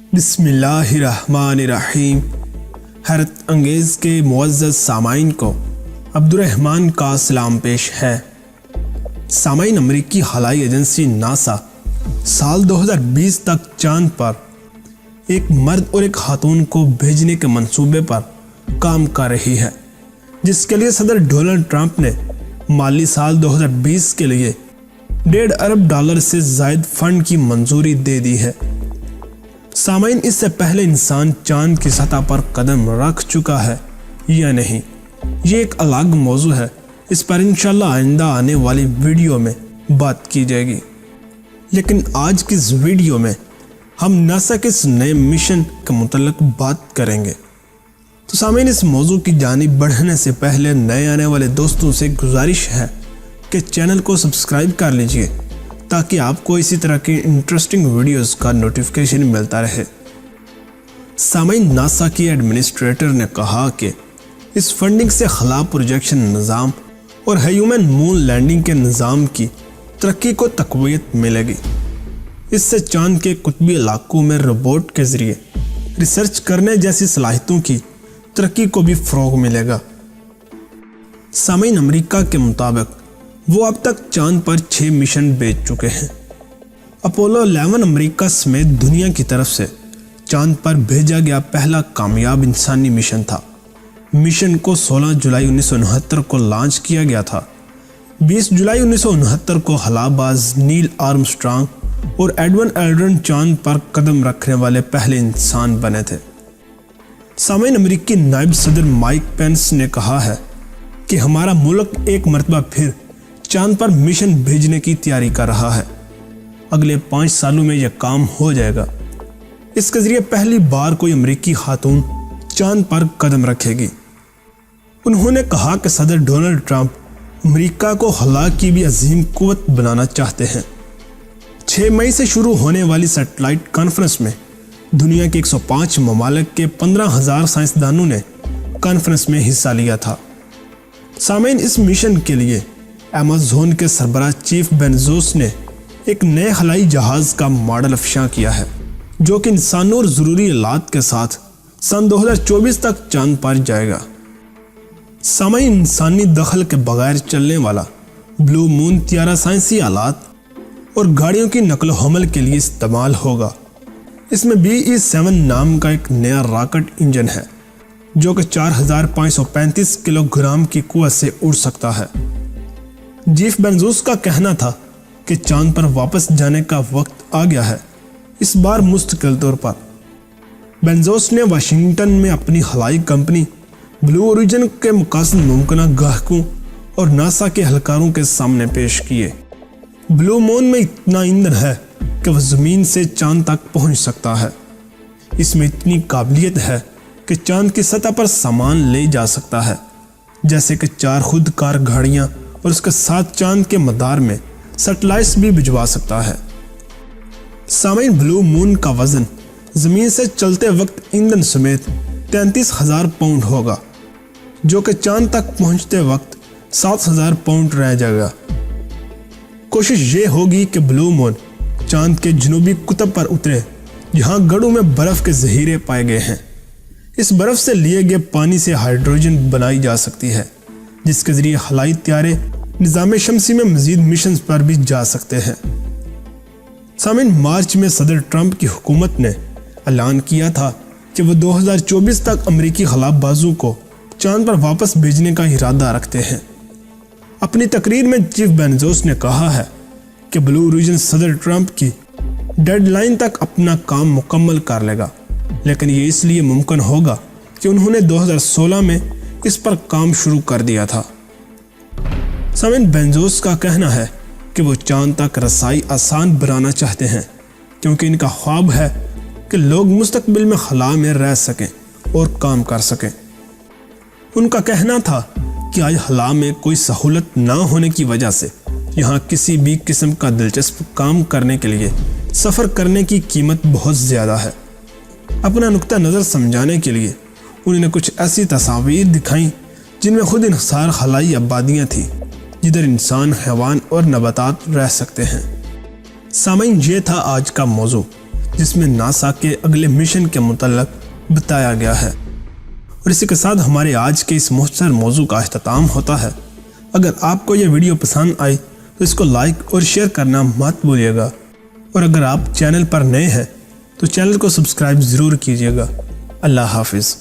बिस्मिल्लाह रहमान रहीम। हैरत अंगेज़ के मुअज़्ज़ज़ सामाइन को अब्दुर्रहमान का सलाम पेश है। सामाइन, अमरीकी खलाई एजेंसी नासा साल 2020 तक चांद पर एक मर्द और एक खातून को भेजने के मंसूबे पर काम कर रही है, जिसके लिए सदर डोनाल्ड ट्रंप ने माली साल 2020 के लिए $1.5 अरब से ज़ायद फंड की मंजूरी दे दी है। सामाइन, इससे पहले इंसान चांद की सतह पर कदम रख चुका है या नहीं, ये एक अलग मौजू है। इस पर इंशाल्लाह आइंदा आने वाली वीडियो में बात की जाएगी। लेकिन आज की इस वीडियो में हम नासा के इस नए मिशन के मुतल्लिक बात करेंगे। तो सामाइन, इस मौजू की जानिब बढ़ने से पहले नए आने वाले दोस्तों से गुजारिश है कि चैनल को सब्सक्राइब कर लीजिए ताकि आपको इसी तरह की इंटरेस्टिंग वीडियोस का नोटिफिकेशन मिलता रहे। सामाइन, नासा की एडमिनिस्ट्रेटर ने कहा कि इस फंडिंग से खला प्रोजेक्शन निज़ाम और ह्यूमन मून लैंडिंग के निज़ाम की तरक्की को तक़वियत मिलेगी। इससे चांद के कुतबी इलाकों में रोबोट के ज़रिए रिसर्च करने जैसी सलाहियतों की तरक्की को भी फ़रोग़ मिलेगा। सामाइन, अमेरिका के मुताबिक वो अब तक चांद पर 6 मिशन भेज चुके हैं। अपोलो 11 अमेरिका समेत दुनिया की तरफ से चांद पर भेजा गया पहला कामयाब इंसानी मिशन था। मिशन को 16 जुलाई 1969 को लॉन्च किया गया था। 20 जुलाई 1969 को खलाबाज नील आर्मस्ट्रांग और एडविन एल्ड्रिन चांद पर कदम रखने वाले पहले इंसान बने थे। सामाइन, अमेरिकी नायब सदर माइक पेंस ने कहा है कि हमारा मुल्क एक मरतबा फिर चांद पर मिशन भेजने की तैयारी कर रहा है। अगले 5 सालों में यह काम हो जाएगा। इसके जरिए पहली बार कोई अमेरिकी खातून चांद पर कदम रखेगी। उन्होंने कहा कि सदर डोनाल्ड ट्रंप अमेरिका को खला की भी अजीम कुव्वत बनाना चाहते हैं। 6 मई से शुरू होने वाली सैटेलाइट कॉन्फ्रेंस में दुनिया के 105 ममालिक के 15,000 साइंसदानों ने कॉन्फ्रेंस में हिस्सा लिया था। सामाइन, इस मिशन के लिए अमेज़न के सरबराह चीफ बेज़ोस ने एक नए खलाई जहाज़ का मॉडल अफ़शां किया है, जो कि इंसानों और ज़रूरी आलात के साथ सन 2024 तक चांद पर जाएगा। सामाइन, इंसानी दखल के बगैर चलने वाला ब्लू मून तियारा साइंसी आलात और गाड़ियों की नकल हमल के लिए इस्तेमाल होगा। इसमें BE-7 नाम का एक नया रॉकेट इंजन है, जो कि 4,535 किलोग्राम की कुव्वत से उड़ सकता है। जीफ बेज़ोस का कहना था कि चांद पर वापस जाने का वक्त आ गया है, इस बार मुस्तकिल तौर पर। बेज़ोस ने वाशिंगटन में अपनी खलाई कंपनी ब्लू ओरिजिन के मकासद मुमकिन ग्राहकों और नासा के एहलकारों के सामने पेश किए। ब्लू मून में इतना ईंधन है कि वह ज़मीन से चांद तक पहुंच सकता है। इसमें इतनी काबिलियत है कि चांद की सतह पर सामान ले जा सकता है, जैसे कि 4 खुद कार गाड़ियाँ, और उसके साथ चांद के मदार में सैटेलाइट्स भी भिजवा सकता है। सामाइन, ब्लू मून का वजन ज़मीन से चलते वक्त ईंधन समेत 33,000 पाउंड होगा, जो कि चांद तक पहुंचते वक्त 7,000 पाउंड रह जाएगा। कोशिश ये होगी कि ब्लू मून चांद के जनूबी कुतब पर उतरे, जहां गढ़ों में बर्फ़ के ज़हीरे पाए गए हैं। इस बर्फ़ से लिए गए पानी से हाइड्रोजन बनाई जा सकती है, जिसके ज़रिए खलाई त्यारे निज़ाम शमसी में मज़ीद मिशन पर भी जा सकते हैं। सामाइन, मार्च में सदर ट्रंप की हुकूमत ने ऐलान किया था कि वो 2024 तक अमेरिकी खलाबाजों को चांद पर वापस भेजने का इरादा रखते हैं। अपनी तकरीर में चीफ बेज़ोस ने कहा है कि ब्लू ओरिजिन सदर ट्रंप की डेडलाइन तक अपना काम मुकम्मल कर लेगा, लेकिन ये इसलिए मुमकिन होगा कि उन्होंने 2016 में इस पर काम शुरू कर दिया था। सामाइन, बेज़ोस का कहना है कि वो चांद तक रसाई आसान बनाना चाहते हैं, क्योंकि इनका ख्वाब है कि लोग मुस्तकबिल में खला में रह सकें और काम कर सकें। उनका कहना था कि आज खला में कोई सहूलत ना होने की वजह से यहाँ किसी भी किस्म का दिलचस्प काम करने के लिए सफ़र करने की कीमत बहुत ज़्यादा है। अपना नुक्ता नज़र समझाने के लिए उन्होंने कुछ ऐसी तस्वीर दिखाई जिनमें खुद इन्हिसार खलाई आबादियाँ थीं, जिधर इंसान, हैवान और नबातात रह सकते हैं। सामाइन, ये था आज का मौजू। جس میں ناسا کے اگلے مشن کے متعلق بتایا گیا ہے۔ اور اسی کے ساتھ ہمارے آج کے اس مختصر موضوع کا اختتام ہوتا ہے۔ اگر آپ کو یہ ویڈیو پسند آئی تو اس کو لائک اور شیئر کرنا مت بھولیے گا، اور اگر آپ چینل پر نئے ہیں تو چینل کو سبسکرائب ضرور کیجیے گا۔ اللہ حافظ۔